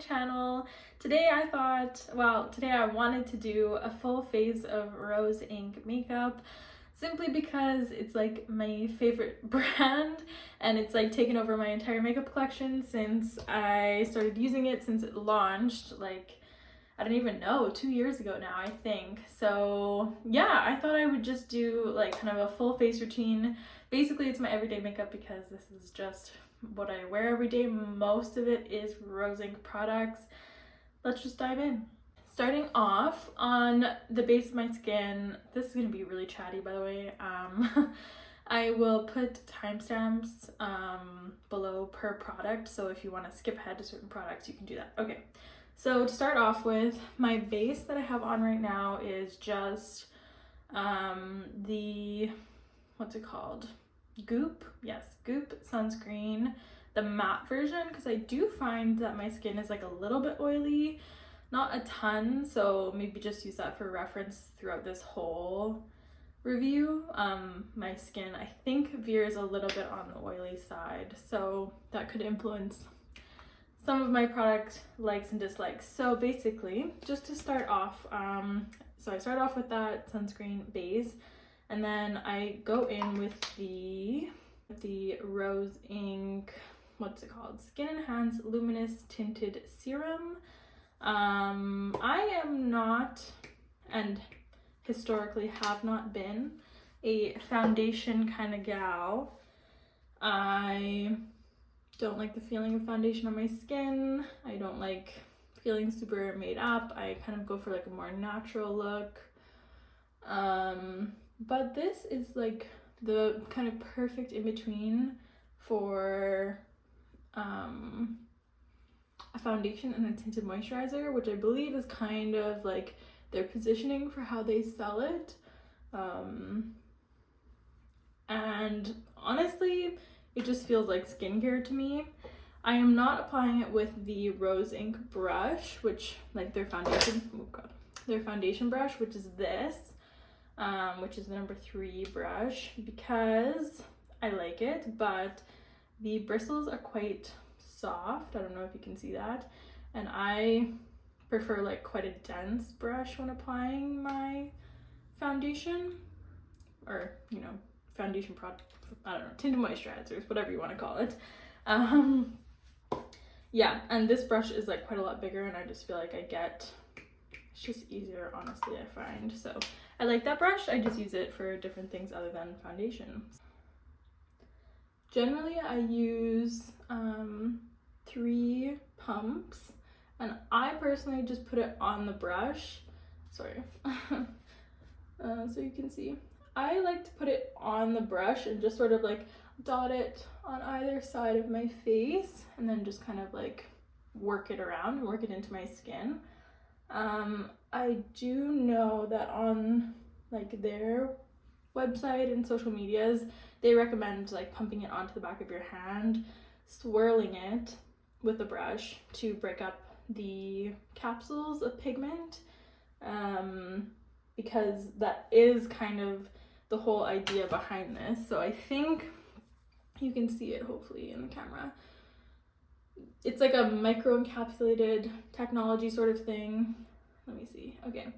channel. Today I wanted to do a full face of Rose Inc makeup simply because it's like my favorite brand and it's like taken over my entire makeup collection since I started using it, since it launched like I don't even know, 2 years ago now, I think. So yeah, I thought I would just do like kind of a full face routine. Basically, it's my everyday makeup because this is just what I wear every day. Most of it is Rose Inc products. Let's just dive in. Starting off on the base of my skin, this is gonna be really chatty, by the way. I will put timestamps below per product, so if you want to skip ahead to certain products, you can do that. Okay. So to start off with, my base that I have on right now is just the, what's it called? Goop? Yes, Goop sunscreen, the matte version, because I do find that my skin is like a little bit oily, not a ton, so maybe just use that for reference throughout this whole review. My skin, I think, veers a little bit on the oily side, so that could influence some of my product likes and dislikes. So basically, just to start off, so I start off with that sunscreen base, and then I go in with the Rose Inc, what's it called? Skin Enhanced Luminous Tinted Serum. I am not, and historically have not been, a foundation kind of gal. I don't like the feeling of foundation on my skin. I don't like feeling super made up. I kind of go for like a more natural look. But this is like the kind of perfect in between for a foundation and a tinted moisturizer, which I believe is kind of like their positioning for how they sell it. And honestly, it just feels like skincare to me. I am not applying it with the Rose Inc brush, which like their foundation brush, which is this, which is the number 3 brush, because I like it, but the bristles are quite soft. I don't know if you can see that, and I prefer like quite a dense brush when applying my foundation, or you know, foundation product, I don't know, tinted moisturizers, whatever you want to call it. Yeah, and this brush is like quite a lot bigger, and I just feel like it's just easier, honestly, I find. So I like that brush. I just use it for different things other than foundation. Generally, I use 3 pumps, and I personally just put it on the brush. Sorry. So you can see. I like to put it on the brush and just sort of like dot it on either side of my face, and then just kind of like work it around, work it into my skin. I do know that on like their website and social medias, they recommend like pumping it onto the back of your hand, swirling it with a brush to break up the capsules of pigment, because that is kind of the whole idea behind this. So I think you can see it hopefully in the camera. It's like a micro encapsulated technology sort of thing. Let me see. Okay,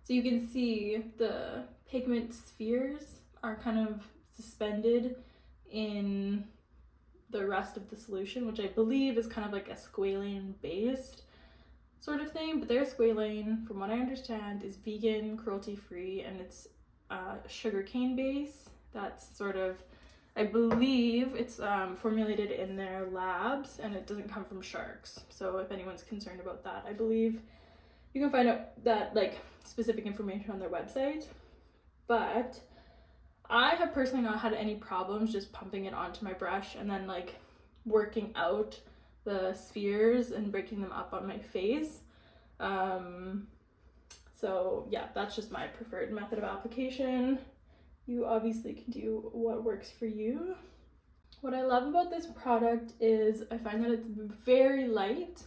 so you can see the pigment spheres are kind of suspended in the rest of the solution, which I believe is kind of like a squalane based sort of thing, but their squalane, from what I understand, is vegan, cruelty free, and it's sugarcane base. That's sort of, I believe it's formulated in their labs, and it doesn't come from sharks. So if anyone's concerned about that, I believe you can find out that like specific information on their website. But I have personally not had any problems just pumping it onto my brush and then like working out the spheres and breaking them up on my face. So yeah, that's just my preferred method of application. You obviously can do what works for you. What I love about this product is I find that it's very light,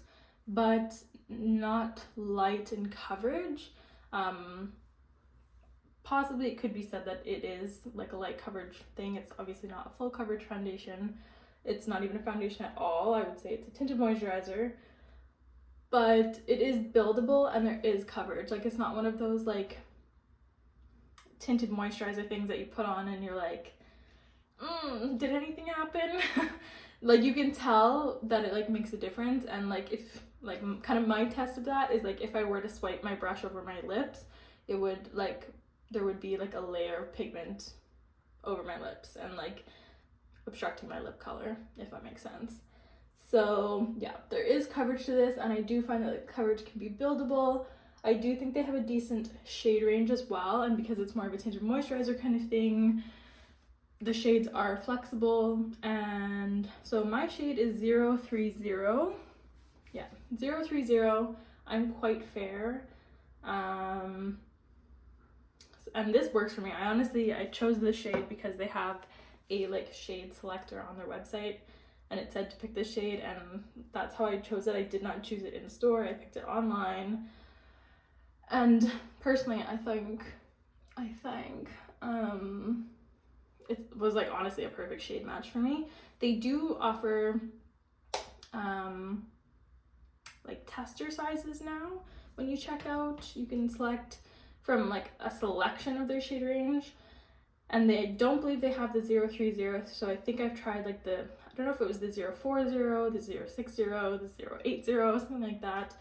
but not light in coverage. Possibly it could be said that it is like a light coverage thing. It's obviously not a full coverage foundation. It's not even a foundation at all. I would say it's a tinted moisturizer. but it is buildable and there is coverage. Like, it's not one of those like tinted moisturizer things that you put on and you're like, did anything happen? Like, you can tell that it like makes a difference. And like, if like kind of my test of that is like, if I were to swipe my brush over my lips, it would like, there would be like a layer of pigment over my lips and like obstructing my lip color, if that makes sense. So yeah, there is coverage to this, and I do find that the coverage can be buildable. I do think they have a decent shade range as well, and because it's more of a tinted moisturizer kind of thing, the shades are flexible. And so my shade is 030. Yeah, 030. I'm quite fair. And this works for me. I chose this shade because they have a like shade selector on their website, and it said to pick this shade, and that's how I chose it. I did not choose it in store. I picked it online. And personally, I think it was like honestly a perfect shade match for me. They do offer like tester sizes now. When you check out, you can select from like a selection of their shade range, and they don't believe they have the 030. So I think I've tried like the, I don't know if it was the 040, the 060, the 080, something like that.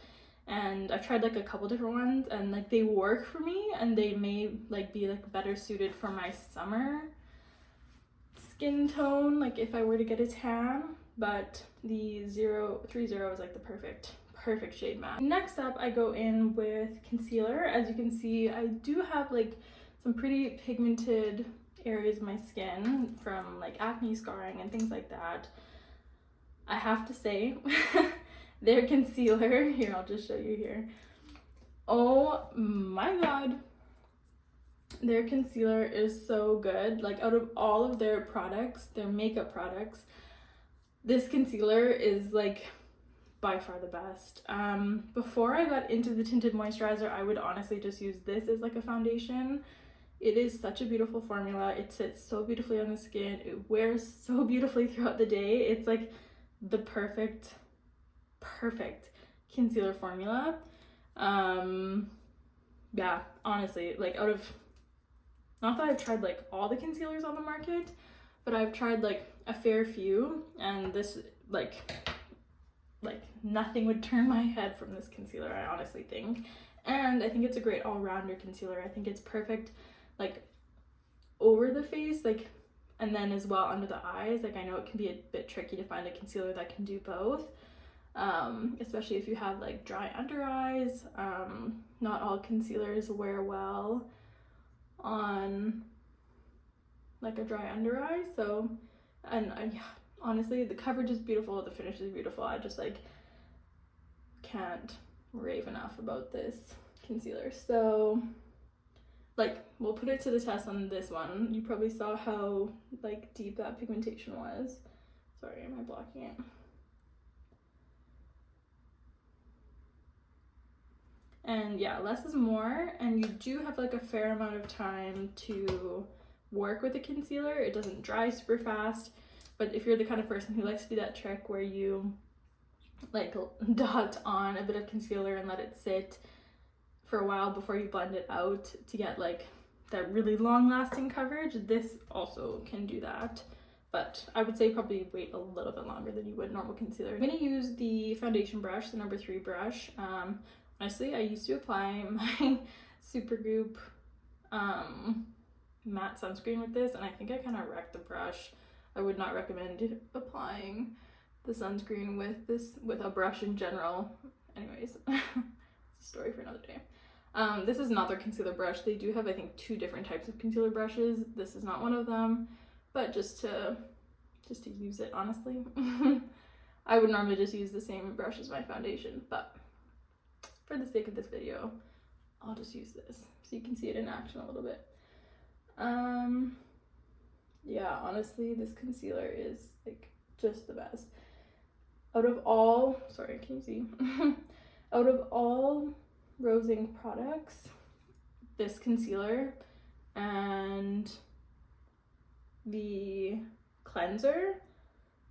And I've tried like a couple different ones, and like they work for me, and they may like be like better suited for my summer skin tone, like if I were to get a tan. But the 030 is like the perfect shade match. Next up, I go in with concealer. As you can see, I do have like some pretty pigmented areas of my skin from like acne scarring and things like that. I have to say their concealer, here, I'll just show you here. Oh my god, their concealer is so good. Like, out of all of their products, their makeup products, this concealer is like by far the best. Before I got into the tinted moisturizer, I would honestly just use this as like a foundation. It is such a beautiful formula. It sits so beautifully on the skin. It wears so beautifully throughout the day. It's like the perfect concealer formula. Yeah, honestly, like out of, not that I've tried like all the concealers on the market, but I've tried like a fair few, and this like nothing would turn my head from this concealer, I honestly think. And I think it's a great all-rounder concealer. I think it's perfect like over the face, like, and then as well under the eyes. Like, I know it can be a bit tricky to find a concealer that can do both, especially if you have like dry under eyes. Not all concealers wear well on like a dry under eye. So, and yeah, honestly, the coverage is beautiful, the finish is beautiful. I just like can't rave enough about this concealer. So like, we'll put it to the test on this one. You probably saw how like deep that pigmentation was. Sorry, am I blocking it? And yeah, less is more, and you do have like a fair amount of time to work with a concealer. It doesn't dry super fast, but if you're the kind of person who likes to do that trick where you like dot on a bit of concealer and let it sit for a while before you blend it out to get like that really long lasting coverage, this also can do that. But I would say probably wait a little bit longer than you would normal concealer. I'm gonna use the foundation brush, the number 3 brush. Honestly, I used to apply my Supergoop matte sunscreen with this, and I think I kind of wrecked the brush. I would not recommend applying the sunscreen with a brush in general. Anyways, it's a story for another day. This is not their concealer brush. They do have, I think, 2 different types of concealer brushes. This is not one of them, but just to use it, honestly. I would normally just use the same brush as my foundation, but for the sake of this video, I'll just use this so you can see it in action a little bit. Yeah, honestly, this concealer is like just the best. Out of all, sorry, can you see? Out of all Rose Inc products, this concealer and the cleanser,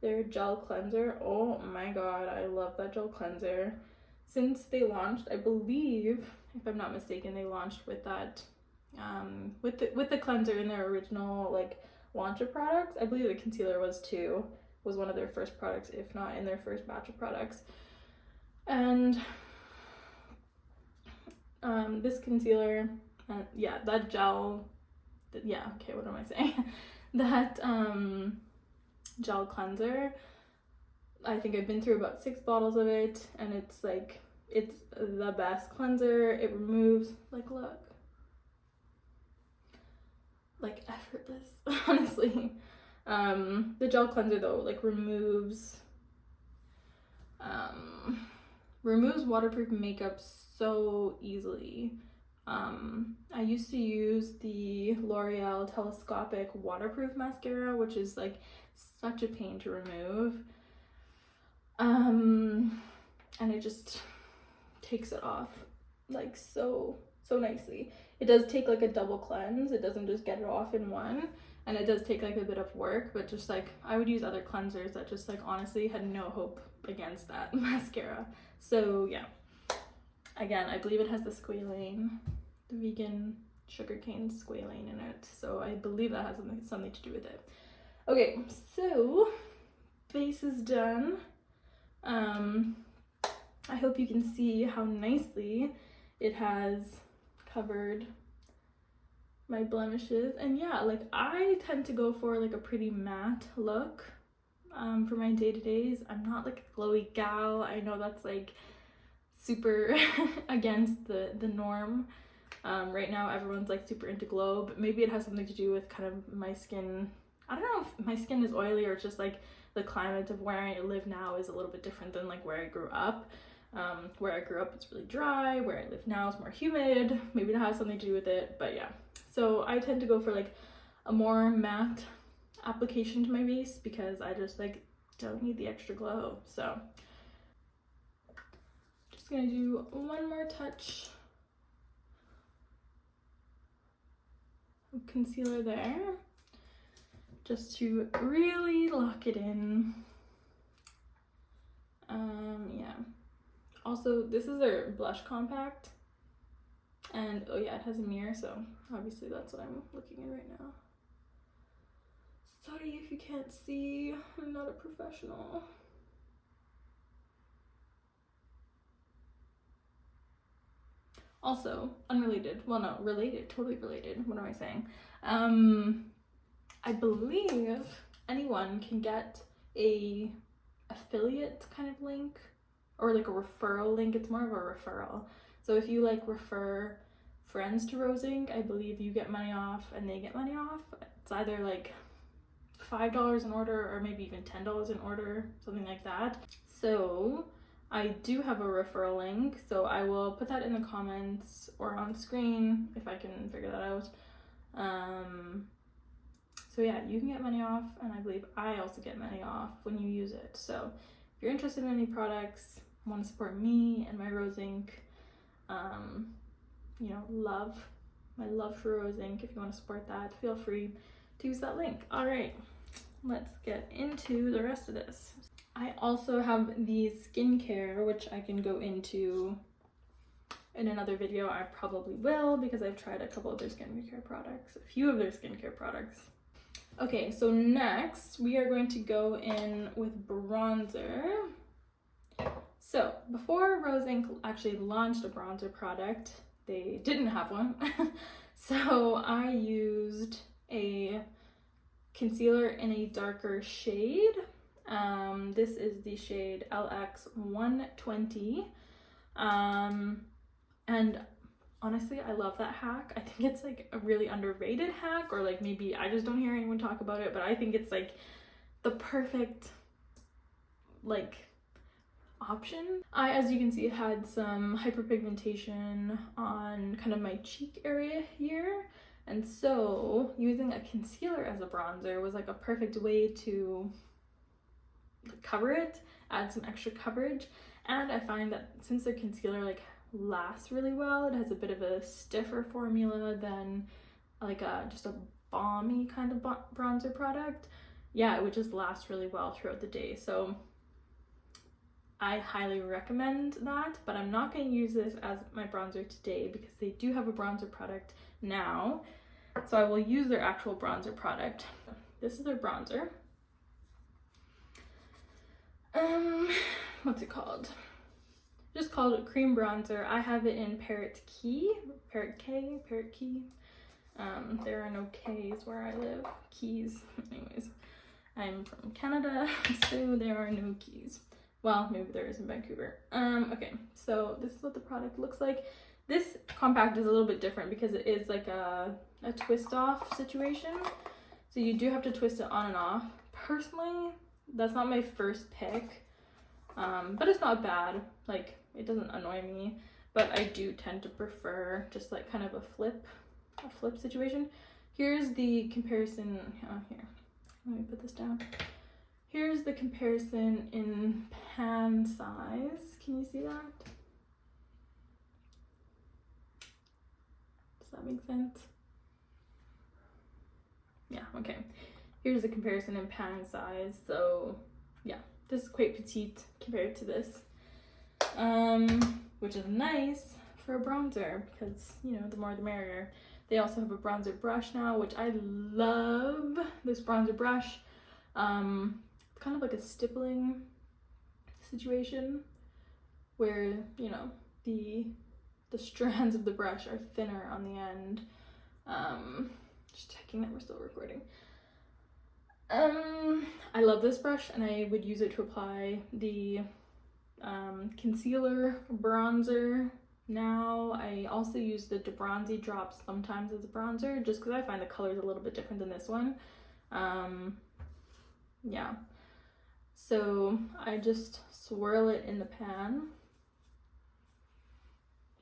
their gel cleanser, oh my god, I love that gel cleanser. since they launched, I believe, if I'm not mistaken, they launched with that, with the cleanser in their original like launch of products. I believe the concealer was too, was one of their first products, if not in their first batch of products. And this concealer, yeah, that gel, yeah, okay, what am I saying? That gel cleanser, I think I've been through about 6 bottles of it, and it's like, it's the best cleanser. It removes, like, look, like effortless, honestly. The gel cleanser though, like removes waterproof makeup so easily. I used to use the L'Oreal Telescopic waterproof mascara, which is like such a pain to remove. And it just takes it off like so nicely. It does take like a double cleanse. It doesn't just get it off in one, and it does take like a bit of work, but just like I would use other cleansers that just like honestly had no hope against that mascara. So yeah, again, I believe it has the squalane, the vegan sugarcane squalane in it, so I believe that has something to do with it. Okay, so base is done. I hope you can see how nicely it has covered my blemishes. And yeah, like I tend to go for like a pretty matte look for my day-to-days. I'm not like a glowy gal. I know that's like super against the norm. Right now everyone's like super into glow, but maybe it has something to do with kind of my skin. I don't know if my skin is oily or it's just like the climate of where I live now is a little bit different than like where I grew up. Where I grew up it's really dry, where I live now is more humid. Maybe it has something to do with it, but yeah. So I tend to go for like a more matte application to my base because I just like don't need the extra glow. So just gonna do one more touch of concealer there just to really lock it in. Yeah. Also, this is their blush compact, and oh yeah, it has a mirror, so obviously that's what I'm looking at right now. Sorry if you can't see, I'm not a professional. Also, unrelated, well no, related, totally related, what am I saying? I believe anyone can get a affiliate kind of link, or like a referral link. It's more of a referral. So if you like refer friends to Rose Inc, I believe you get money off and they get money off. It's either like $5 an order or maybe even $10 an order, something like that. So I do have a referral link, so I will put that in the comments or on screen if I can figure that out. So yeah, you can get money off, and I believe I also get money off when you use it. So if you're interested in any products, want to support me and my Rose Inc, you know, my love for Rose Inc, if you want to support that, feel free to use that link. All right, let's get into the rest of this. I also have the skincare, which I can go into in another video. I probably will, because I've tried a couple of their skincare products, a few of their skincare products. Okay, so next we are going to go in with bronzer. So before Rose Inc actually launched a bronzer product, they didn't have one. So I used a concealer in a darker shade. This is the shade LX120. And honestly, I love that hack. I think it's like a really underrated hack, or like maybe I just don't hear anyone talk about it, but I think it's like the perfect like option. As you can see, it had some hyperpigmentation on kind of my cheek area here, and so using a concealer as a bronzer was like a perfect way to cover it, add some extra coverage. And I find that since the concealer like lasts really well, it has a bit of a stiffer formula than like just a balmy kind of bronzer product. Yeah, it would just last really well throughout the day. So I highly recommend that, but I'm not going to use this as my bronzer today because they do have a bronzer product now. So I will use their actual bronzer product. This is their bronzer. What's it called? Just called a cream bronzer. I have it in Parrot Cay. There are no K's where I live. Keys. Anyways, I'm from Canada, so there are no keys. Well, maybe there is in Vancouver. Okay, so this is what the product looks like. This compact is a little bit different because it is like a twist off situation. So you do have to twist it on and off. Personally, that's not my first pick, but it's not bad. Like, it doesn't annoy me, but I do tend to prefer just like kind of a flip situation. Here's the comparison. Here, let me put this down. Here's the comparison in pan size. Can you see that? Does that make sense? Yeah, okay. Here's the comparison in pan size. So yeah, this is quite petite compared to this, which is nice for a bronzer because, you know, the more the merrier. They also have a bronzer brush now, which I love. This bronzer brush, kind of like a stippling situation where, you know, the strands of the brush are thinner on the end. Just checking that we're still recording. I love this brush and I would use it to apply the concealer, bronzer. Now I also use the De Bronzy drops sometimes as a bronzer just because I find the colors a little bit different than this one. Yeah, so I just swirl it in the pan,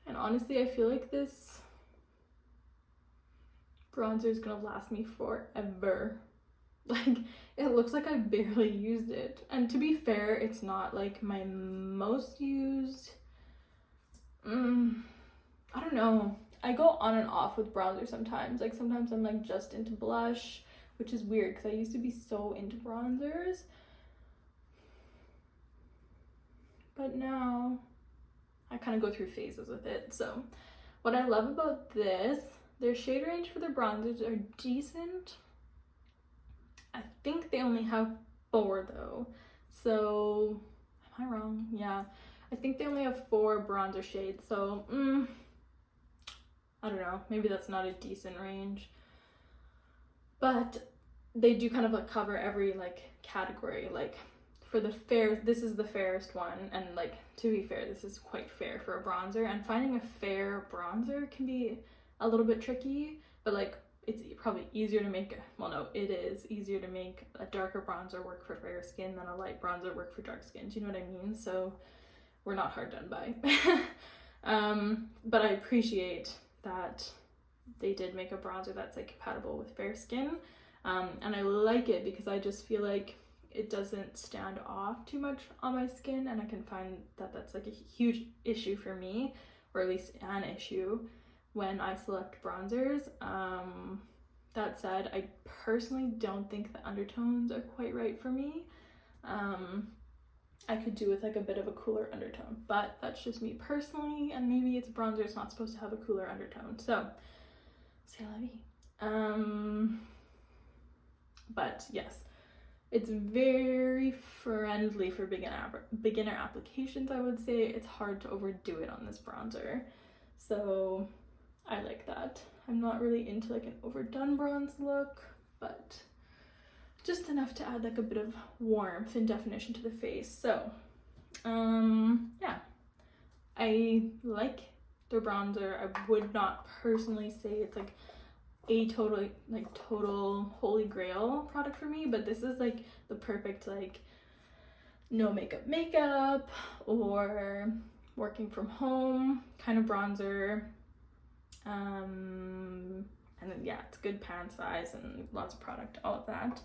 and honestly I feel like this bronzer is gonna last me forever. Like, it looks like I barely used it, and to be fair, it's not like my most used. I don't know, I go on and off with bronzer sometimes. Like, sometimes I'm like just into blush, which is weird because I used to be so into bronzers, but now I kind of go through phases with it. So what I love about this, their shade range for their bronzers are decent. I think they only have 4 though, so am I wrong? Yeah, I think they only have 4 bronzer shades, so I don't know, maybe that's not a decent range, but they do kind of like cover every like category. Like, for the fair, this is the fairest one, and like, to be fair, this is quite fair for a bronzer, and finding a fair bronzer can be a little bit tricky, but like, it's probably easier to make, well no, it is easier to make a darker bronzer work for fair skin than a light bronzer work for dark skin. Do you know what I mean? So we're not hard done by. But I appreciate that they did make a bronzer that's like compatible with fair skin, and I like it because I just feel like it doesn't stand off too much on my skin, and I can find that that's like a huge issue for me, or at least an issue when I select bronzers. That said, I personally don't think the undertones are quite right for me. I could do with like a bit of a cooler undertone, but that's just me personally, and maybe it's a bronzer, it's not supposed to have a cooler undertone, so c'est la vie. But yes, it's very friendly for beginner applications, I would say. It's hard to overdo it on this bronzer, so I like that. I'm not really into like an overdone bronze look, but just enough to add like a bit of warmth and definition to the face. So yeah, I like their bronzer. I would not personally say it's like a total holy grail product for me, but this is like the perfect like no makeup or working from home kind of bronzer. And then yeah, it's good pan size and lots of product, all of that.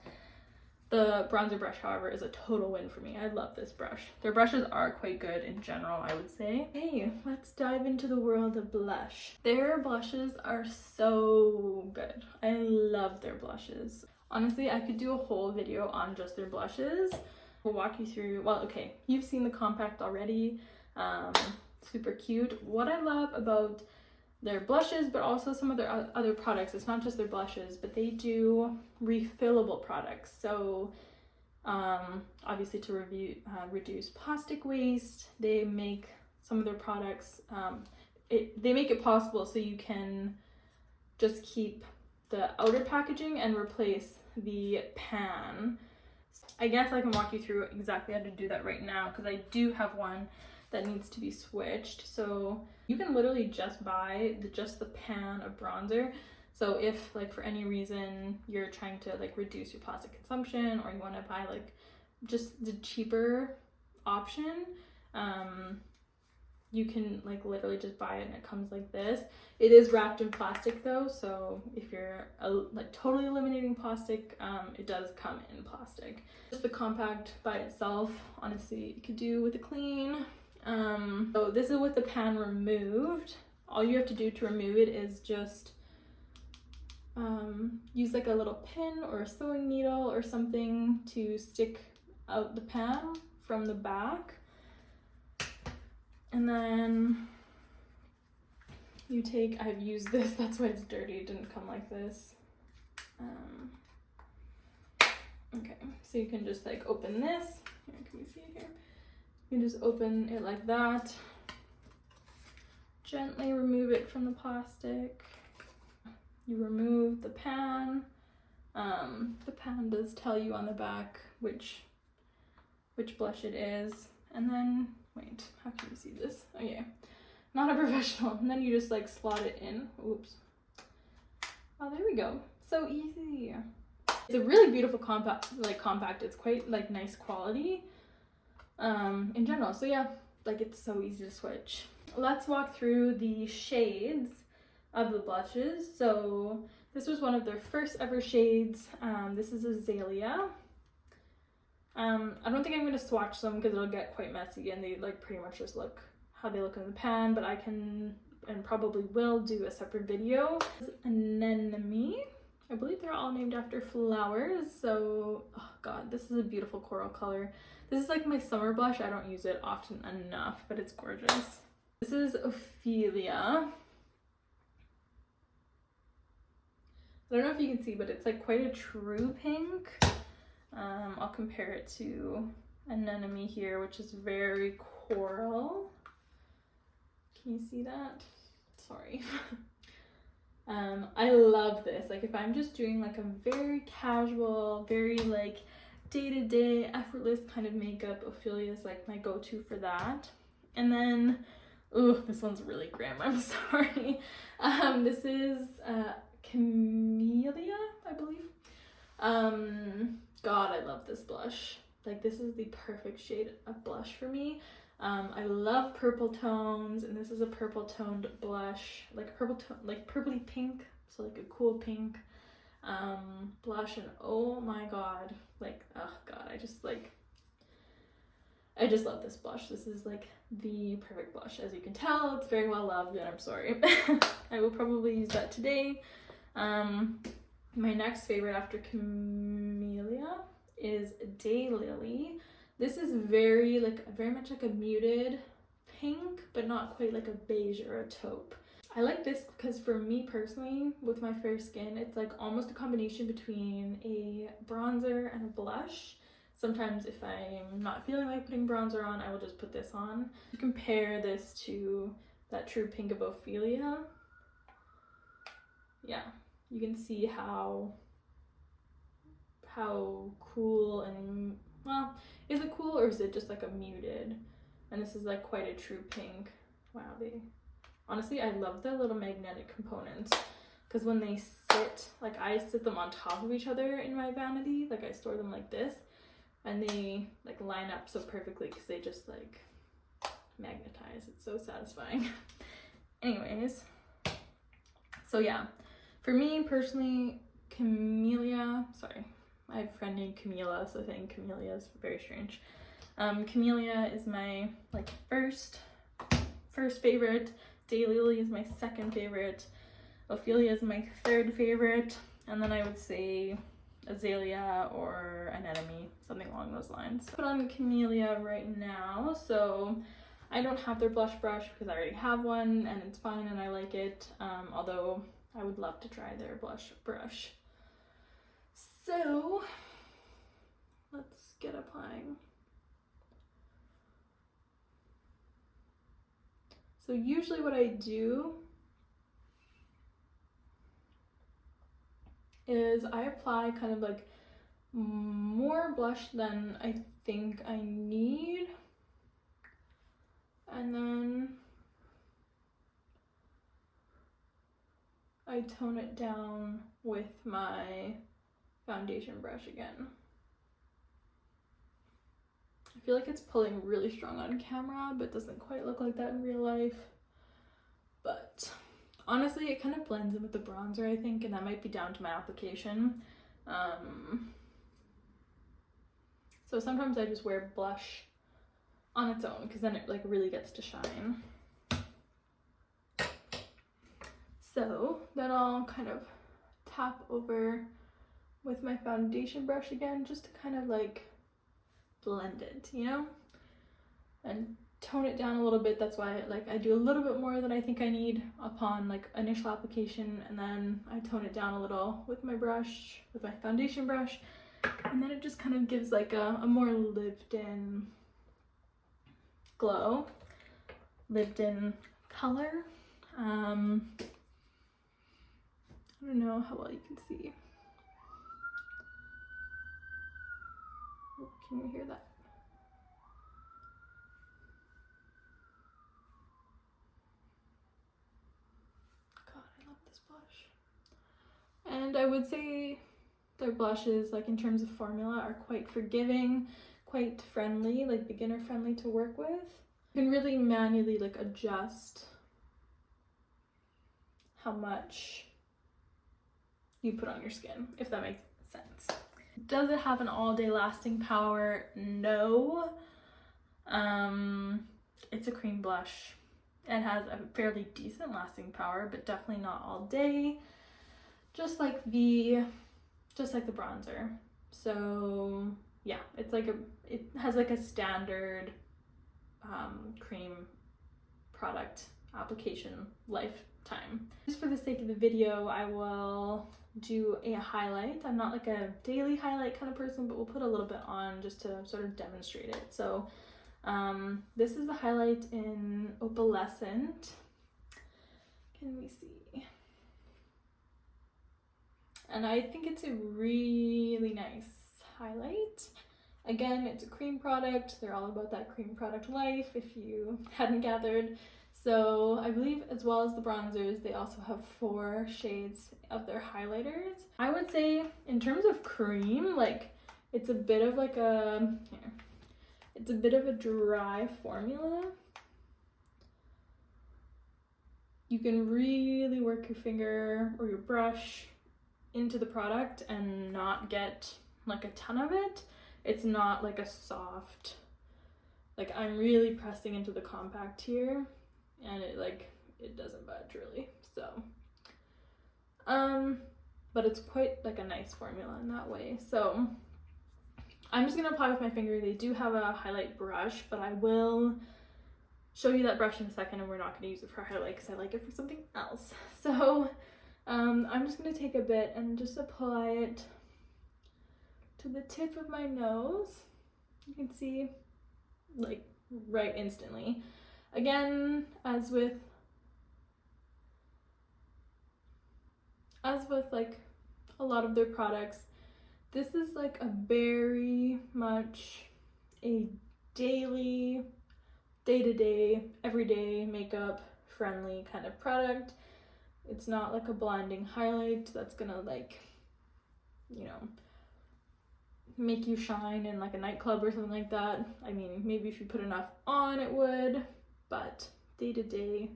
The bronzer brush, however, is a total win for me. I love this brush. Their brushes are quite good in general, I would say. Hey, let's dive into the world of blush. Their blushes are so good. I love their blushes. Honestly, I could do a whole video on just their blushes. We'll walk you through, well, okay, you've seen the compact already. Super cute. What I love about their blushes, but also some of their other products, it's not just their blushes, but they do refillable products. So obviously to reduce plastic waste, they make some of their products, they make it possible so you can just keep the outer packaging and replace the pan. I guess I can walk you through exactly how to do that right now, because I do have one that needs to be switched. So you can literally just buy just the pan of bronzer. So if like for any reason you're trying to like reduce your plastic consumption, or you want to buy like just the cheaper option, you can like literally just buy it and it comes like this. It is wrapped in plastic though, so if you're like totally eliminating plastic, it does come in plastic. Just the compact by itself, honestly, you could do with a clean. So this is with the pan removed. All you have to do to remove it is just use like a little pin or a sewing needle or something to stick out the pan from the back. And then you take, I've used this, that's why it's dirty, it didn't come like this. Okay, so you can just like open this. Here, can we see it here? You can just open it like that. Gently remove it from the plastic. You remove the pan. The pan does tell you on the back which blush it is. And then, wait, how can you see this? Oh yeah, not a professional. And then you just like slot it in. Oops. Oh, there we go. So easy. It's a really beautiful compact. It's quite like nice quality in general. So yeah, like it's so easy to switch. Let's walk through the shades of the blushes. So this was one of their first ever shades. This is Azalea. I don't think I'm going to swatch them because it'll get quite messy, and they like pretty much just look how they look in the pan, but I can and probably will do a separate video. Anemone. I believe they're all named after flowers. So, oh god, this is a beautiful coral color. This is like my summer blush. I don't use it often enough, but it's gorgeous. This is Ophelia. I don't know if you can see, but it's like quite a true pink. I'll compare it to Anemone here, which is very coral. Can you see that? Sorry. I love this. Like if I'm just doing like a very casual, very like day-to-day effortless kind of makeup, Ophelia is like my go-to for that. And then, oh, this one's really grim, I'm sorry. This is Camellia, I believe. God, I love this blush. Like this is the perfect shade of blush for me. I love purple tones, and this is a purple toned blush, like purple tone, like purpley pink, so like a cool pink blush. And oh my god, like oh god, I just love this blush. This is like the perfect blush. As you can tell, it's very well loved, and I'm sorry. I will probably use that today. My next favorite after Camellia is Daylily. This is very much like a muted pink, but not quite like a beige or a taupe. I like this because for me personally, with my fair skin, it's like almost a combination between a bronzer and a blush. Sometimes if I'm not feeling like putting bronzer on, I will just put this on. Compare this to that true pink of Ophelia. Yeah, you can see how cool and, well, is it cool or is it just like a muted? And this is like quite a true pink. Wow, honestly, I love the little magnetic components, because when they sit, like I sit them on top of each other in my vanity, like I store them like this, and they like line up so perfectly because they just like magnetize. It's so satisfying. Anyways, so yeah, for me personally, Camellia, sorry, I have a friend named Camilla, so saying Camellia is very strange. Camellia is my like first favorite. Daylily is my second favorite. Ophelia is my third favorite. And then I would say Azalea or Anemone, something along those lines. Put on Camellia right now, so I don't have their blush brush because I already have one and it's fine and I like it, although I would love to try their blush brush. So let's get applying. So usually what I do is I apply kind of like more blush than I think I need, and then I tone it down with my foundation brush again. I feel like it's pulling really strong on camera, but doesn't quite look like that in real life. But honestly, it kind of blends in with the bronzer, I think, and that might be down to my application. So sometimes I just wear blush on its own because then it like really gets to shine. So then I'll kind of tap over with my foundation brush again just to kind of like blend it, you know, and tone it down a little bit. That's why like I do a little bit more than I think I need upon like initial application, and then I tone it down a little with my brush, with my foundation brush, and then it just kind of gives like a more lived-in glow, lived-in color. I don't know how well you can see. Oh, can you hear that? God, I love this blush. And I would say their blushes, like in terms of formula, are quite forgiving, quite friendly, like beginner friendly to work with. You can really manually like adjust how much you put on your skin, if that makes sense. Does it have an all-day lasting power? No. It's a cream blush. It has a fairly decent lasting power, but definitely not all day. Just like the bronzer. So yeah, it's like it has like a standard cream product application lifetime. Just for the sake of the video, I will do a highlight. I'm not like a daily highlight kind of person, but we'll put a little bit on just to sort of demonstrate it. So this is the highlight in Opalescent. Can we see? And I think it's a really nice highlight. Again, it's a cream product. They're all about that cream product life, if you hadn't gathered. So I believe as well as the bronzers, they also have 4 shades of their highlighters. I would say in terms of cream, like it's a bit of like a, here, it's a bit of a dry formula. You can really work your finger or your brush into the product and not get like a ton of it. It's not like a soft, like I'm really pressing into the compact here, and it doesn't budge really. So but it's quite like a nice formula in that way. So I'm just gonna apply with my finger. They do have a highlight brush, but I will show you that brush in a second, and we're not gonna use it for highlight because I like it for something else. So I'm just gonna take a bit and just apply it to the tip of my nose. You can see like right instantly. Again, as with like a lot of their products, this is like a very much a daily, day-to-day, everyday makeup friendly kind of product. It's not like a blinding highlight that's gonna like, you know, make you shine in like a nightclub or something like that. I mean, maybe if you put enough on it would, but day to day,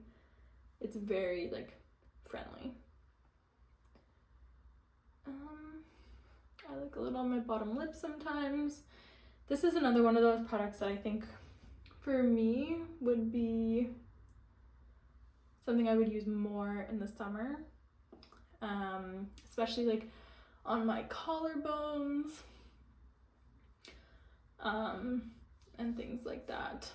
it's very like friendly. I like a little on my bottom lip sometimes. This is another one of those products that I think for me would be something I would use more in the summer, especially like on my collarbones, and things like that.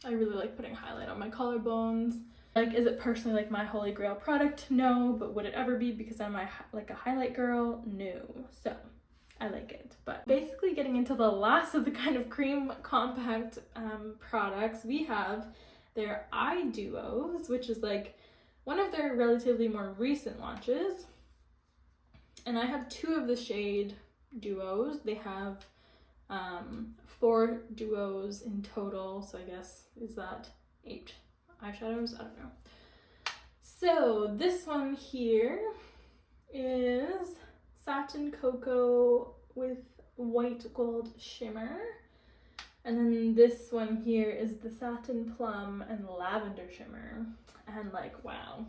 I really like putting highlight on my collarbones. Like, is it personally like my holy grail product? No, but would it ever be because I'm like a highlight girl? No. So I like it. But basically getting into the last of the kind of cream compact products, we have their eye duos, which is like one of their relatively more recent launches. And I have 2 of the shade duos. They have 4 duos in total, so I guess, is that 8 eyeshadows? I don't know. So this one here is Satin Cocoa with White Gold Shimmer. And then this one here is the Satin Plum and Lavender Shimmer. And like, wow,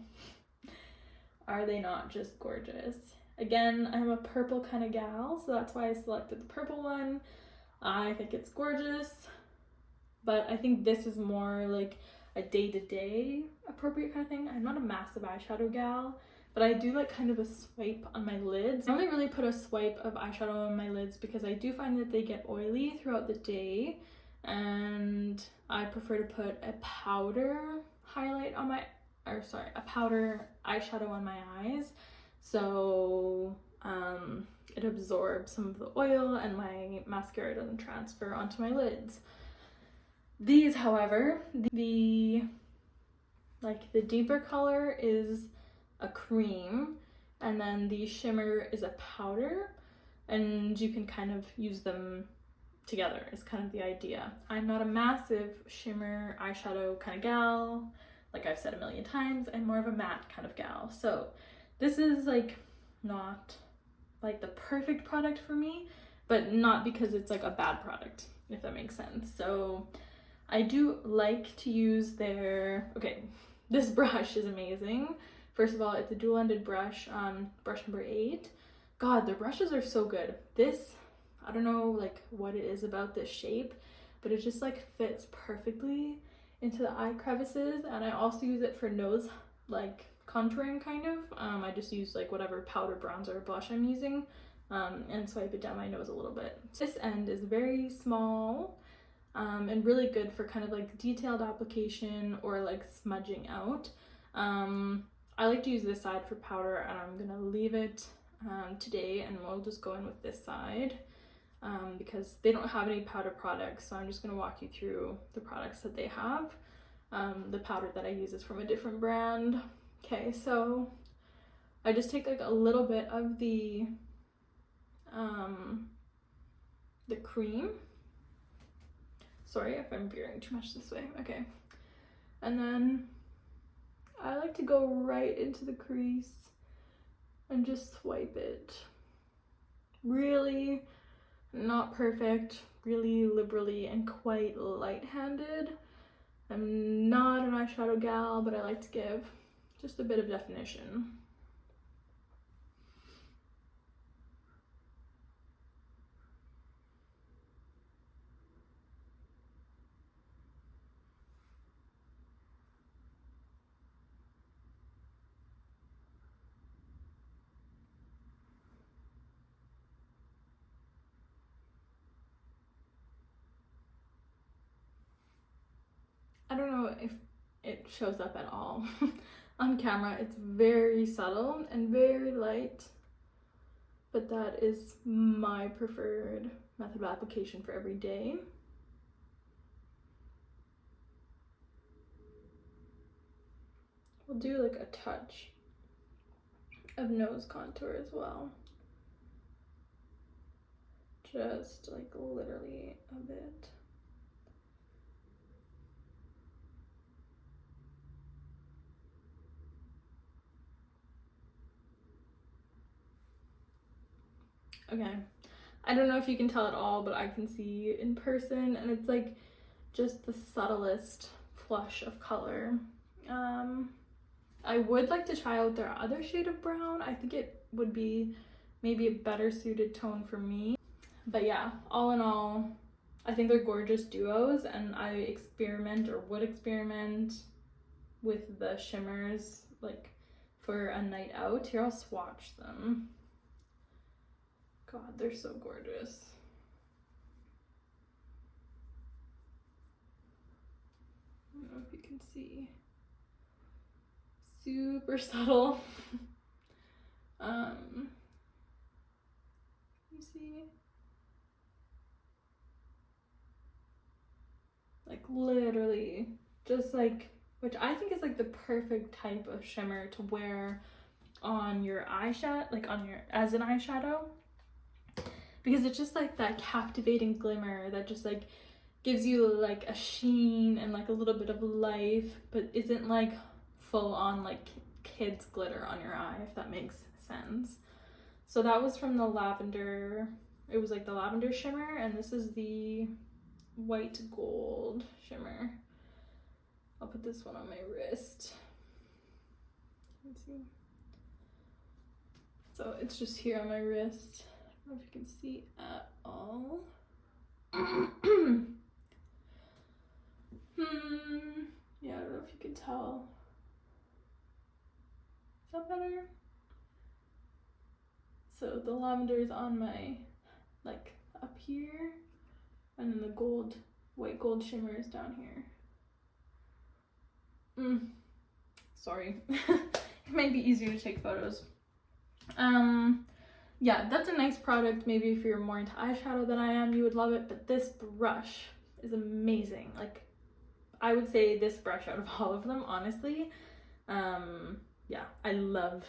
are they not just gorgeous? Again, I'm a purple kind of gal, so that's why I selected the purple one. I think it's gorgeous, but I think this is more like a day-to-day appropriate kind of thing. I'm not a massive eyeshadow gal, but I do like kind of a swipe on my lids. I only really put a swipe of eyeshadow on my lids because I do find that they get oily throughout the day, and I prefer to put a powder highlight on my, or sorry, a powder eyeshadow on my eyes. So it absorbs some of the oil and my mascara doesn't transfer onto my lids. These, however, the deeper color is a cream, and then the shimmer is a powder, and you can kind of use them together is kind of the idea. I'm not a massive shimmer eyeshadow kind of gal. Like I've said a million times, I'm more of a matte kind of gal. So this is like not like the perfect product for me, but not because it's like a bad product, if that makes sense. So I do like to use their, okay, this brush is amazing. First of all, it's a dual-ended brush, brush number 8. God, the brushes are so good. This, I don't know like what it is about this shape, but it just like fits perfectly into the eye crevices. And I also use it for nose like contouring kind of. I just use like whatever powder, bronzer, or blush I'm using, and swipe it down my nose a little bit. This end is very small, and really good for kind of like detailed application or like smudging out. I like to use this side for powder, and I'm gonna leave it today, and we'll just go in with this side because they don't have any powder products, so I'm just gonna walk you through the products that they have. The powder that I use is from a different brand. Okay, so I just take like a little bit of the cream. Sorry if I'm veering too much this way. Okay, and then I like to go right into the crease and just swipe it. Really not perfect, really liberally and quite light-handed. I'm not an eyeshadow gal, but I like to give just a bit of definition. I don't know if it shows up at all. On camera, it's very subtle and very light, but that is my preferred method of application for every day. We'll do like a touch of nose contour as well. Just like literally a bit. Okay, I don't know if you can tell at all, but I can see in person, and it's like just the subtlest flush of color. I would like to try out their other shade of brown. I think it would be maybe a better suited tone for me. But yeah, all in all, I think they're gorgeous duos, and I experiment or would experiment with the shimmers like for a night out. Here, I'll swatch them. God, they're so gorgeous. I don't know if you can see. Super subtle. You see? Like literally just like, which I think is like the perfect type of shimmer to wear on your eyeshadow, like on your, as an eyeshadow, because it's just like that captivating glimmer that just like gives you like a sheen and like a little bit of life, but isn't like full on like kids glitter on your eye, if that makes sense. So that was from the lavender, it was like the lavender shimmer, and this is the white gold shimmer. I'll put this one on my wrist. Let's see. So it's just here on my wrist. I don't know if you can see at all. Yeah, I don't know if you can tell. Is that better? So the lavender is on my, like up here, and then the gold, white gold shimmer is down here. Sorry. It might be easier to take photos. Yeah, that's a nice product. Maybe if you're more into eyeshadow than I am, you would love it, but this brush is amazing. Like, I would say this brush out of all of them, honestly. Yeah, I love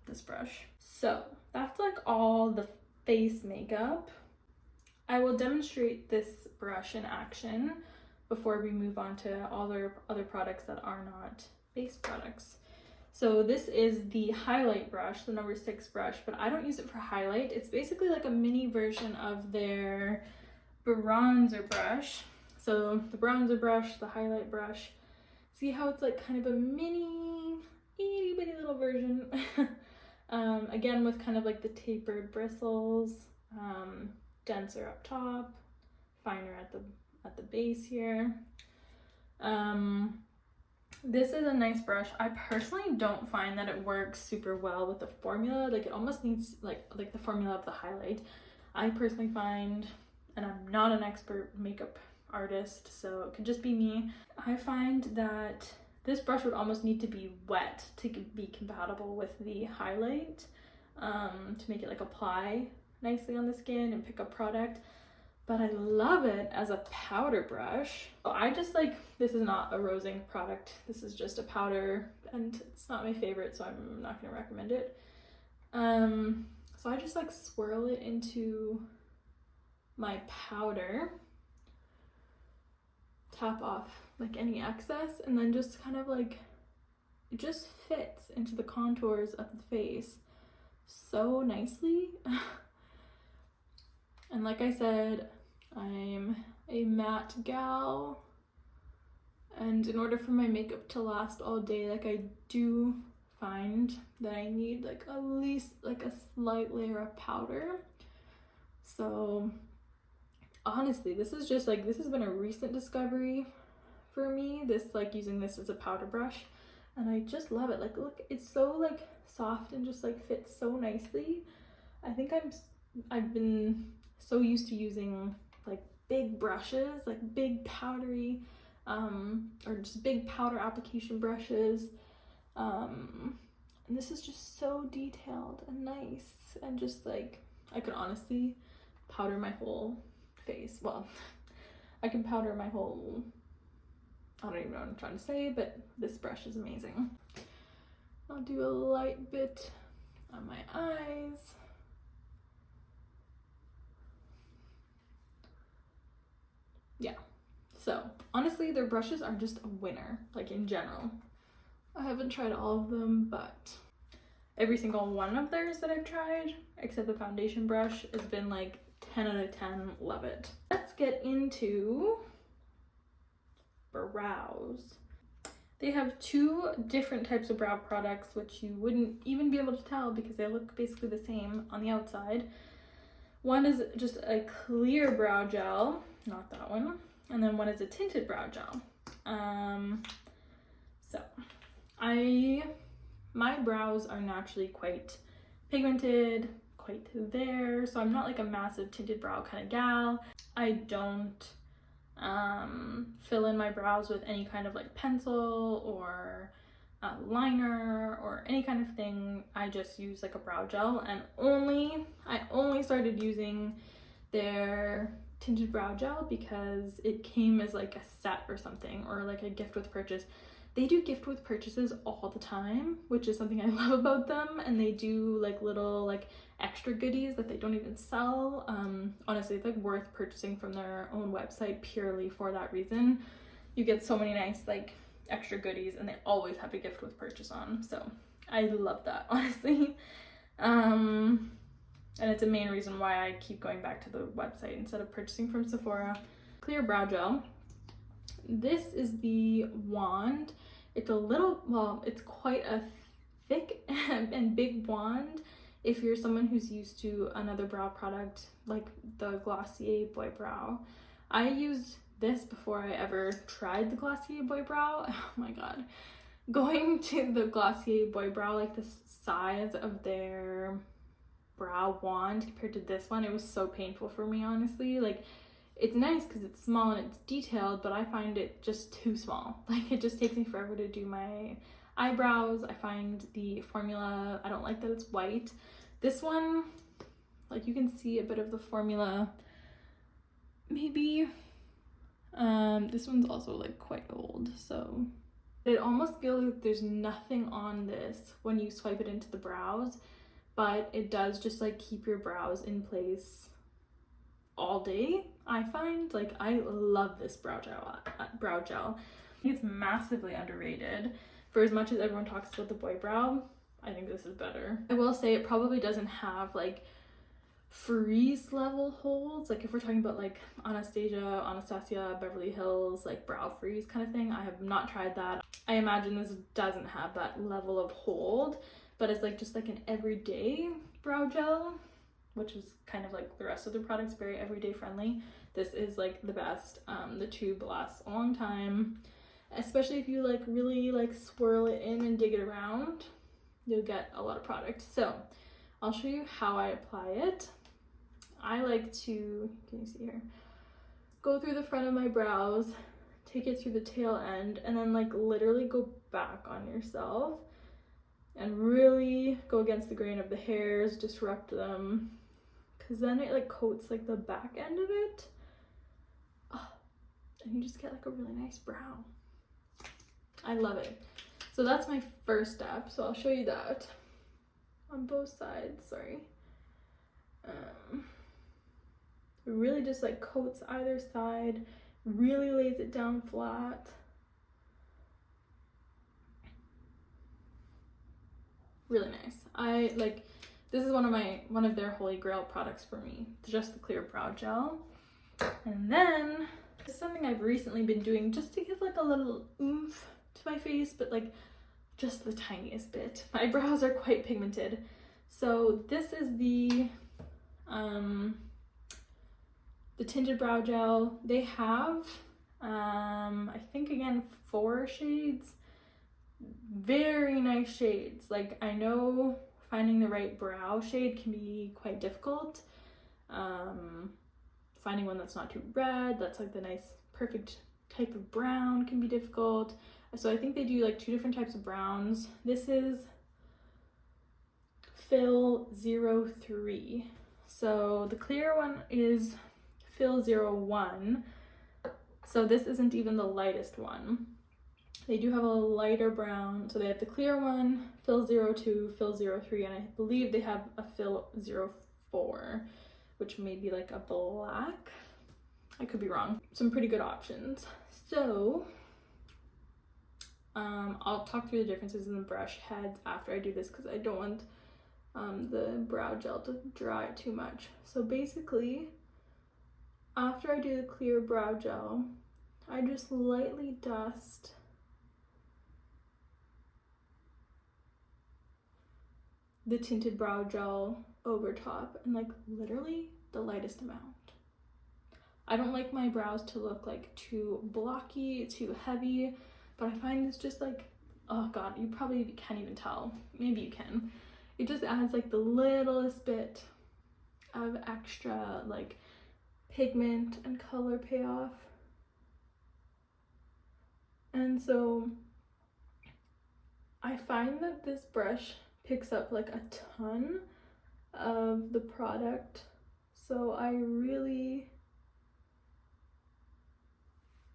this brush. So that's like all the face makeup. I will demonstrate this brush in action before we move on to all the other products that are not base products. So this is the highlight brush, the number 6 brush, but I don't use it for highlight. It's basically like a mini version of their bronzer brush. So the bronzer brush, the highlight brush, see how it's like kind of a mini, itty bitty little version. Again, with kind of like the tapered bristles, denser up top, finer at the base here. This is a nice brush. I personally don't find that it works super well with the formula. Like, it almost needs like the formula of the highlight. I personally find, and I'm not an expert makeup artist, so it could just be me, I find that this brush would almost need to be wet to be compatible with the highlight, to make it like apply nicely on the skin and pick up product. But I love it as a powder brush. I just like, this is not a rosing product. This is just a powder, and it's not my favorite, so I'm not gonna recommend it. So I just like swirl it into my powder, tap off like any excess, and then just kind of like, it just fits into the contours of the face so nicely. And like I said, I'm a matte gal, and in order for my makeup to last all day, like, I do find that I need like at least like a slight layer of powder. So honestly, this is just like, this has been a recent discovery for me, this like using this as a powder brush, and I just love it. Like, look, it's so like soft and just like fits so nicely. I think I've been so used to using like big brushes, like big powdery, or just big powder application brushes, and this is just so detailed and nice, and just like, I could honestly powder my whole face. Well, I can powder my whole, I don't even know what I'm trying to say, but this brush is amazing. I'll do a light bit on my eyes. Yeah, so honestly, their brushes are just a winner, like in general. I haven't tried all of them, but every single one of theirs that I've tried, except the foundation brush, has been like 10 out of 10, love it. Let's get into brows. They have 2 different types of brow products, which you wouldn't even be able to tell because they look basically the same on the outside. One is just a clear brow gel, not that one, and then one is a tinted brow gel. So my brows are naturally quite pigmented, quite there. So I'm not like a massive tinted brow kind of gal. I don't fill in my brows with any kind of like pencil or liner or any kind of thing. I just use like a brow gel, and I only started using their tinted brow gel because it came as like a set or something, or like a gift with purchase. They do gift with purchases all the time, which is something I love about them, and they do like little like extra goodies that they don't even sell. Honestly, it's like worth purchasing from their own website purely for that reason. You get so many nice like extra goodies, and they always have a gift with purchase on, so I love that, honestly. And it's a main reason why I keep going back to the website instead of purchasing from Sephora. Clear brow gel. This is the wand. It's a little, well, it's quite a thick and big wand if you're someone who's used to another brow product like the Glossier Boy Brow. I used this before I ever tried the Glossier Boy Brow. Oh my god. Going to the Glossier Boy Brow, like the size of their brow wand compared to this one, it was so painful for me, honestly. Like, it's nice because it's small and it's detailed, but I find it just too small. Like, it just takes me forever to do my eyebrows. I find the formula, I don't like that it's white. This one, like, you can see a bit of the formula maybe. This one's also like quite old, so it almost feels like there's nothing on this when you swipe it into the brows, but it does just like keep your brows in place all day. I find, like, I love this brow gel. I think it's massively underrated. For as much as everyone talks about the Boy Brow, I think this is better. I will say it probably doesn't have like freeze level holds, like if we're talking about like Anastasia, Beverly Hills, like brow freeze kind of thing. I have not tried that. I imagine this doesn't have that level of hold, but it's like just like an everyday brow gel, which is kind of like the rest of the products, very everyday friendly. This is like the best. The tube lasts a long time, especially if you like really like swirl it in and dig it around, you'll get a lot of product. So I'll show you how I apply it. I like to, can you see here, go through the front of my brows, take it through the tail end, and then like literally go back on yourself and really go against the grain of the hairs, disrupt them, because then it like coats like the back end of it. Oh, and you just get like a really nice brow. I love it. So that's my first step, so I'll show you that on both sides. Sorry. It really just like coats either side, really lays it down flat. Really nice. I like, this is one of their holy grail products for me, just the clear brow gel. And then it's something I've recently been doing just to give like a little oomph to my face, but like just the tiniest bit. My brows are quite pigmented. So this is the tinted brow gel. They have I think again 4 shades, very nice shades. Like, I know finding the right brow shade can be quite difficult. Finding one that's not too red, that's like the nice perfect type of brown, can be difficult. So I think they do like 2 different types of browns. This is Fill 03. So the clear one is Fill 01. So this isn't even the lightest one. They do have a lighter brown. So they have the clear one, Fill 02, Fill 03, and I believe they have a Fill 04, which may be like a black. I could be wrong. Some pretty good options. So I'll talk through the differences in the brush heads after I do this, because I don't want the brow gel to dry too much. So basically, after I do the clear brow gel, I just lightly dust the tinted brow gel over top, and like literally the lightest amount. I don't like my brows to look like too blocky, too heavy, but I find this just like, oh god, you probably can't even tell. Maybe you can. It just adds like the littlest bit of extra like pigment and color payoff. And so I find that this brush picks up like a ton of the product, so I really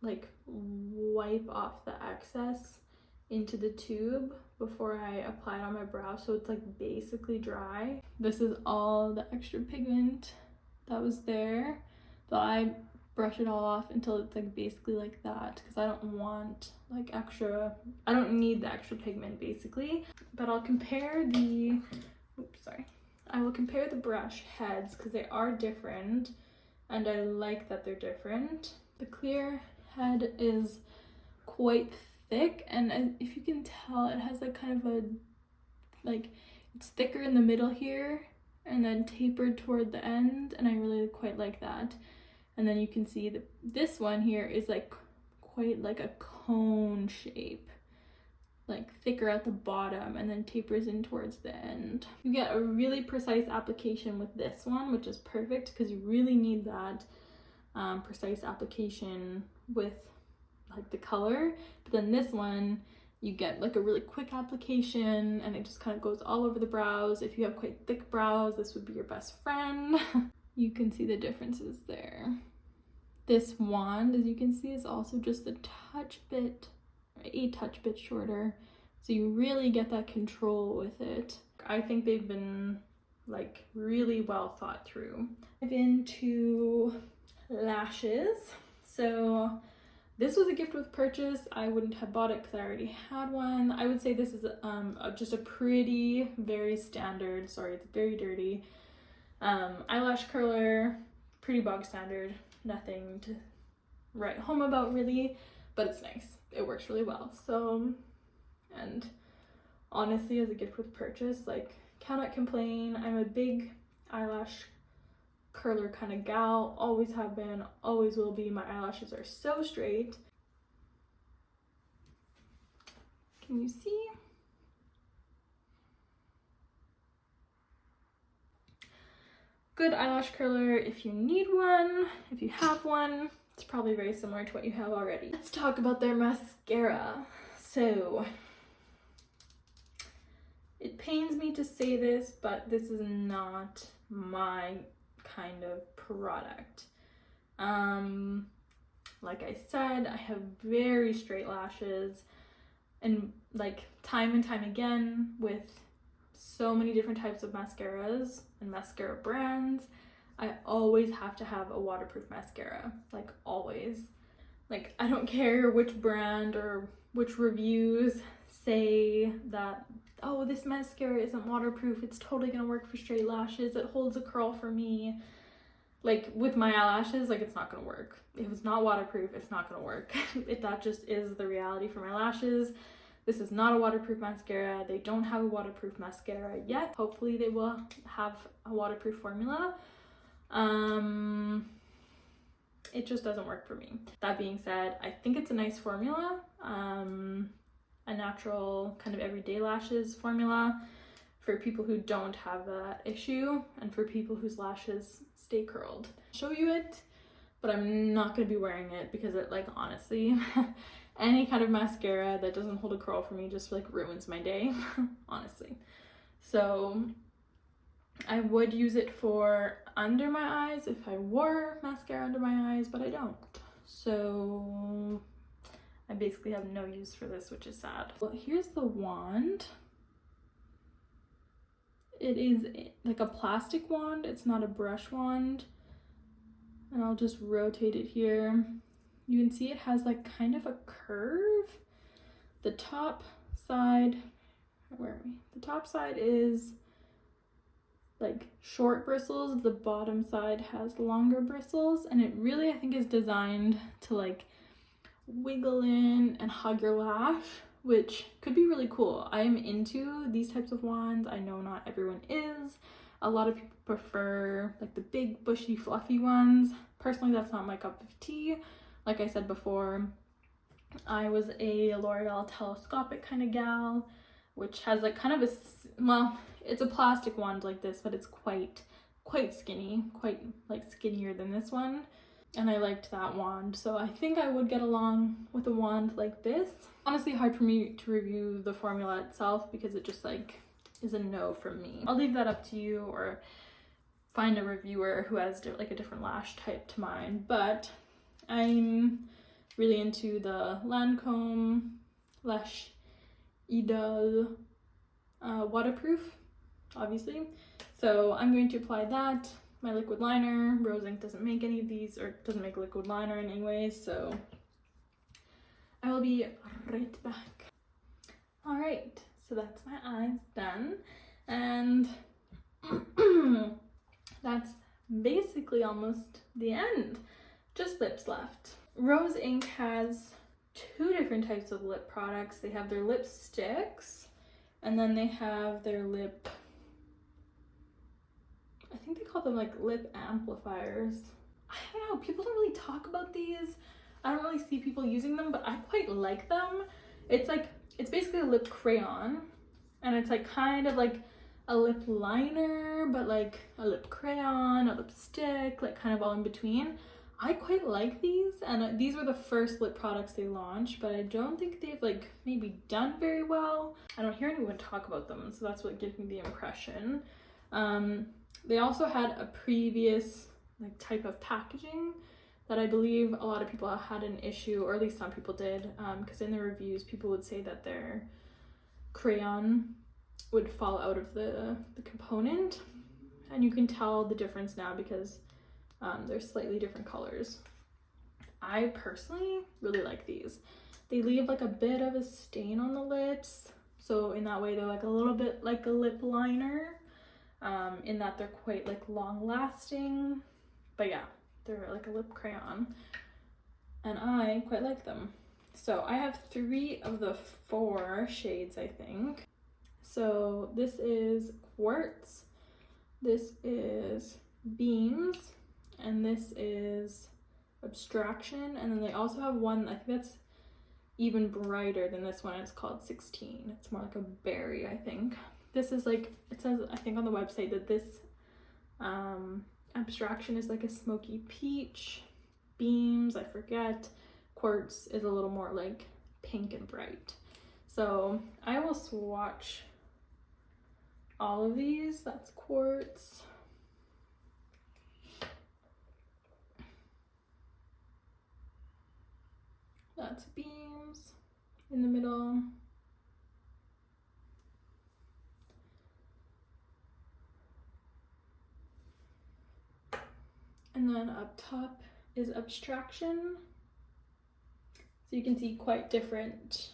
like wipe off the excess into the tube before I apply it on my brow, so it's like basically dry. This is all the extra pigment that was there, so I brush it all off until it's like basically like that, because I don't want like extra, I don't need the extra pigment basically. But I'll compare the, I will compare the brush heads because they are different and I like that they're different. The clear head is quite thick, and if you can tell, it has like kind of a, like it's thicker in the middle here and then tapered toward the end, and I really quite like that. And then you can see that this one here is like quite like a cone shape, like thicker at the bottom and then tapers in towards the end. You get a really precise application with this one, which is perfect because you really need that precise application with like the color. But then this one, you get like a really quick application and it just kind of goes all over the brows. If you have quite thick brows, this would be your best friend. You can see the differences there. This wand, as you can see, is also just a touch bit shorter, so you really get that control with it. I think they've been like really well thought through. Dive into lashes. So this was a gift with purchase. I wouldn't have bought it because I already had one. I would say this is just a pretty, very standard, sorry, it's very dirty, eyelash curler, pretty bog standard, nothing to write home about really, but it's nice. It works really well. So, and honestly, as a gift with purchase, like, cannot complain. I'm a big eyelash curler kind of gal, always have been, always will be. My eyelashes are so straight. Can you see? Good eyelash curler if you need one. If you have one, it's probably very similar to what you have already. Let's talk about their mascara. So, it pains me to say this, but this is not my kind of product. Like I said, I have very straight lashes, and like time and time again with so many different types of mascaras and mascara brands, I always have to have a waterproof mascara, like always. Like I don't care which brand or which reviews say that, oh, this mascara isn't waterproof, it's totally gonna work for straight lashes, it holds a curl for me. Like with my eyelashes, like it's not gonna work. If it's not waterproof, it's not gonna work. That just is the reality for my lashes. This is not a waterproof mascara. They don't have a waterproof mascara yet. Hopefully they will have a waterproof formula. It just doesn't work for me. That being said, I think it's a nice formula. A natural kind of everyday lashes formula for people who don't have that issue and for people whose lashes stay curled. I'll show you it, but I'm not gonna be wearing it because it, like, honestly, any kind of mascara that doesn't hold a curl for me just like ruins my day, honestly. So I would use it for under my eyes if I wore mascara under my eyes, but I don't. So I basically have no use for this, which is sad. Well, here's the wand. It is like a plastic wand. It's not a brush wand. And I'll just rotate it here. You can see it has like kind of a curve. The top side, where are we? The top side is like short bristles. The bottom side has longer bristles, and it really, I think, is designed to like wiggle in and hug your lash, which could be really cool. I am into these types of wands. I know not everyone is. A lot of people prefer like the big bushy fluffy ones. Personally, that's not my cup of tea. Like I said before, I was a L'Oreal telescopic kind of gal, which has like kind of a, well, it's a plastic wand like this, but it's quite quite skinny, quite like skinnier than this one. And I liked that wand, so I think I would get along with a wand like this. Honestly, hard for me to review the formula itself because it just like is a no from me. I'll leave that up to you, or find a reviewer who has like a different lash type to mine. But I'm really into the Lancome Lash Idole waterproof, obviously. So I'm going to apply that. My liquid liner. Rose Inc doesn't make any of these, or doesn't make liquid liner in any way, so I will be right back. All right, so that's my eyes done, and that's basically almost the end. Just lips left. Rose Inc has two different types of lip products. They have their lipsticks, and then they have their lip, I think they call them like lip amplifiers. I don't know, people don't really talk about these. I don't really see people using them, but I quite like them. It's like, it's basically a lip crayon, and it's like kind of like a lip liner, but like a lip crayon, a lipstick, like kind of all in between. I quite like these, and these were the first lip products they launched, but I don't think they've like maybe done very well. I don't hear anyone talk about them, so that's what gives me the impression. They also had a previous like type of packaging that I believe a lot of people had an issue, or at least some people did, because in the reviews people would say that their crayon would fall out of the component, and you can tell the difference now because they're slightly different colors. I personally really like these. They leave like a bit of a stain on the lips, so in that way they're like a little bit like a lip liner, in that they're quite like long lasting, but yeah, they're like a lip crayon, and I quite like them. So I have 3 of the 4 shades, I think. So this is Quartz, this is Beams, and this is Abstraction, and then they also have one, I think that's even brighter than this one. It's called 16. It's more like a berry, I think. This is like, it says, I think on the website that this Abstraction is like a smoky peach. Beams, I forget. Quartz is a little more like pink and bright. So I will swatch all of these. That's Quartz. That's Beams in the middle. And then up top is Abstraction. So you can see quite different.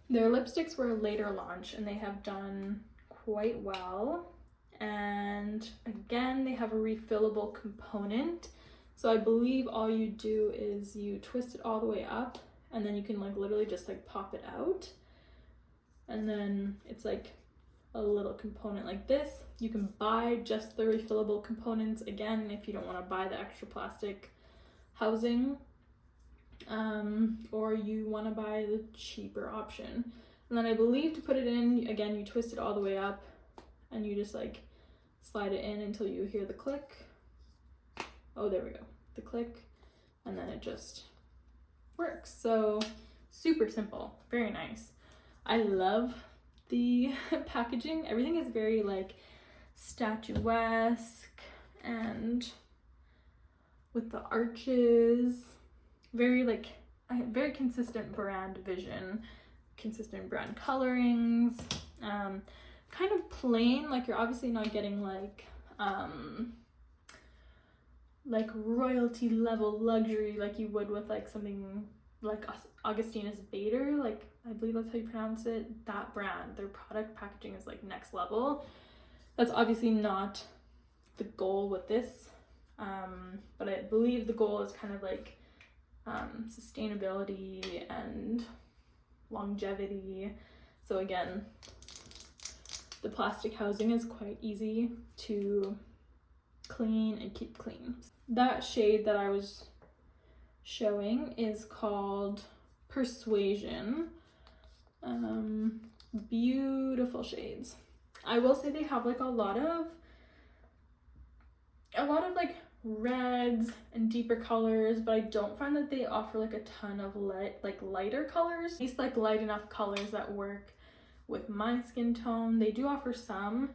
Their lipsticks were a later launch and they have done quite well. And again, they have a refillable component. So I believe all you do is you twist it all the way up, and then you can like literally just like pop it out. And then it's like a little component like this. You can buy just the refillable components again if you don't want to buy the extra plastic housing, or you want to buy the cheaper option. And then I believe to put it in, again, you twist it all the way up and you just like slide it in until you hear the click. Oh, there we go, the click, and then it just works. So super simple, very nice. I love the packaging. Everything is very like statuesque and with the arches, very like very consistent brand vision, consistent brand colorings, kind of plain, like you're obviously not getting like royalty level luxury like you would with like something like Augustina's Bader, like I believe that's how you pronounce it. That brand, their product packaging is like next level. That's obviously not the goal with this, but I believe the goal is kind of like sustainability and longevity. So again, the plastic housing is quite easy to clean and keep clean. That shade that I was showing is called Persuasion. Beautiful. beautiful shades. I will say they have like a lot of a lot of like reds and deeper colors, but I don't find that they offer like a ton of lighter colors, at least like light enough colors that work with my skin tone. They do offer some.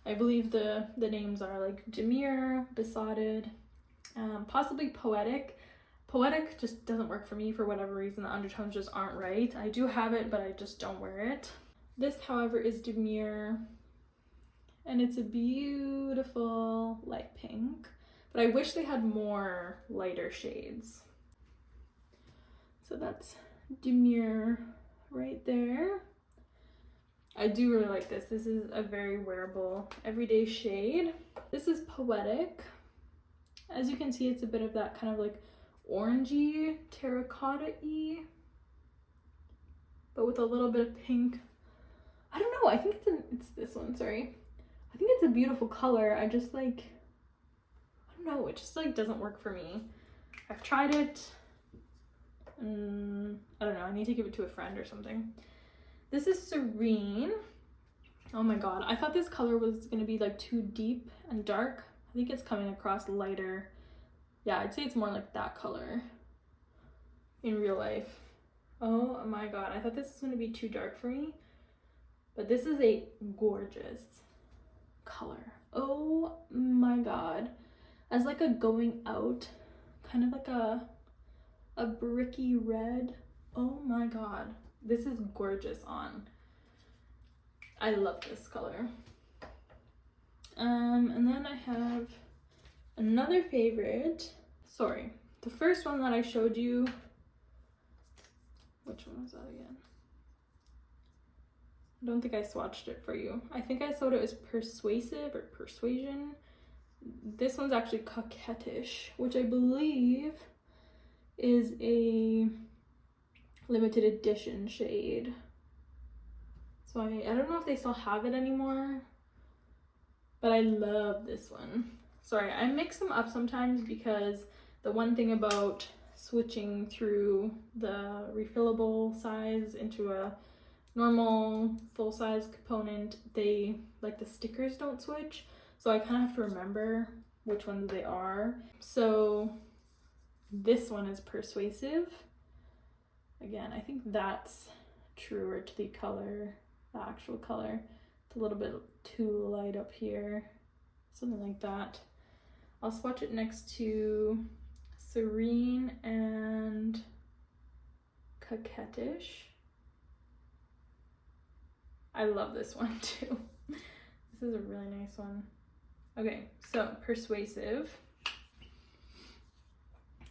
I believe the names are like Demure, Besotted, possibly Poetic. Poetic just doesn't work for me for whatever reason. The undertones just aren't right. I do have it, but I just don't wear it. This, however, is Demure, and it's a beautiful light pink, but I wish they had more lighter shades. So that's Demure right there. I do really like this. This is a very wearable everyday shade. This is Poetic. As you can see, it's a bit of that kind of like orangey, terracotta-y, but with a little bit of pink. I don't know, I think it's this one, sorry. I think it's a beautiful color. I just like, I don't know, it just like doesn't work for me. I've tried it, and I don't know, I need to give it to a friend or something. This is Serene. Oh my god, I thought this color was gonna be like too deep and dark. I think it's coming across lighter. Yeah, I'd say it's more like that color in real life. Oh my god, I thought this was gonna be too dark for me, but this is a gorgeous color. Oh my god. As like a going out, kind of like a bricky red. Oh my god. This is gorgeous on. I love this color. And then I have another favorite. Sorry, the first one that I showed you, which one was that again? I don't think I swatched it for you. I think I showed it as Persuasive or Persuasion. This one's actually Coquettish, which I believe is a limited edition shade. So I don't know if they still have it anymore, but I love this one. Sorry, I mix them up sometimes because the one thing about switching through the refillable size into a normal full-size component, they like the stickers don't switch, so I kind of have to remember which ones they are. So this one is Persuasive. Again, I think that's truer to the color, the actual color. It's a little bit too light up here, something like that. I'll swatch it next to Serene and Coquettish. I love this one too. This is a really nice one. Okay, so Persuasive.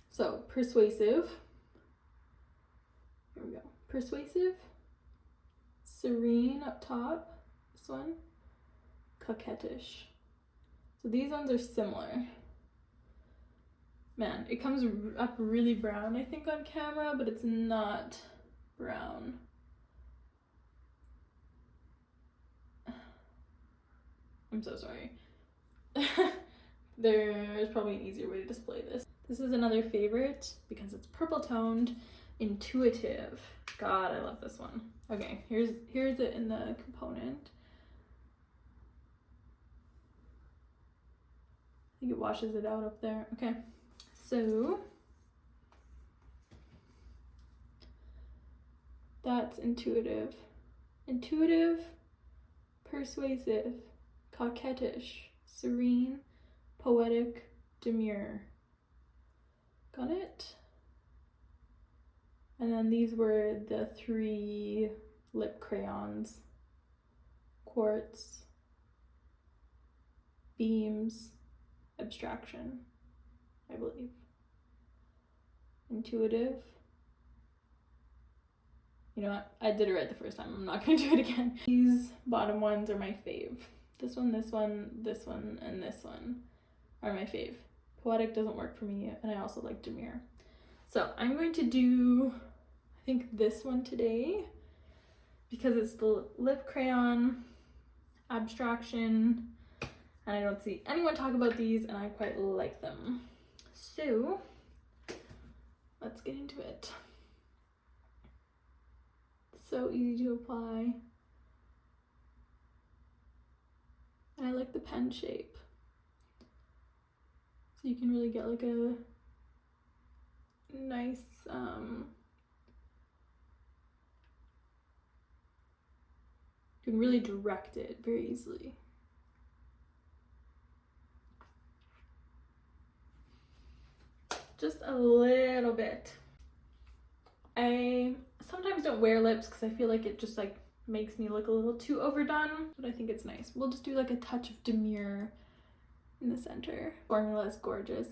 So Persuasive. Here we go. Persuasive, Serene up top, this one, Coquettish. So these ones are similar. Man, it comes up really brown, I think, on camera, but it's not brown. I'm so sorry. There's probably an easier way to display this. This is another favorite because it's purple toned, Intuitive. God, I love this one. Okay, here's it in the component. I think it washes it out up there. Okay, so that's Intuitive. Intuitive, Persuasive, Coquettish, Serene, Poetic, Demure. Got it? And then these were the 3 lip crayons. Quartz, Beams, Abstraction, I believe. Intuitive. You know what? I did it right the first time. I'm not going to do it again. These bottom ones are my fave. This one, this one, this one, and this one are my fave. Poetic doesn't work for me, and I also like Demure. So I'm going to do, I think, this one today because it's the lip crayon Abstraction, and I don't see anyone talk about these, and I quite like them. So let's get into it. So easy to apply, and I like the pen shape. So you can really get like a nice, you can really direct it very easily. Just a little bit. I sometimes don't wear lips because I feel like it just like makes me look a little too overdone, but I think it's nice. We'll just do like a touch of demure in the center. Formula is gorgeous.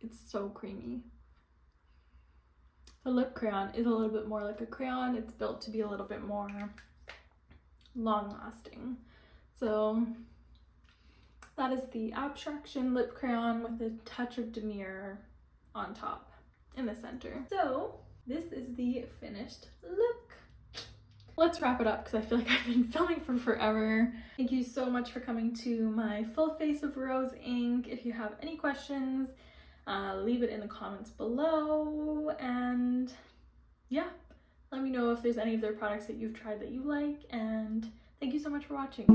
It's so creamy. The lip crayon is a little bit more like a crayon. It's built to be a little bit more long lasting. So that is the Abstraction lip crayon with a touch of demure on top in the center. So this is the finished look. Let's wrap it up because I feel like I've been filming for forever. Thank you so much for coming to my full face of Rose Inc. If you have any questions, leave it in the comments below, and yeah, let me know if there's any of their products that you've tried that you like, and thank you so much for watching.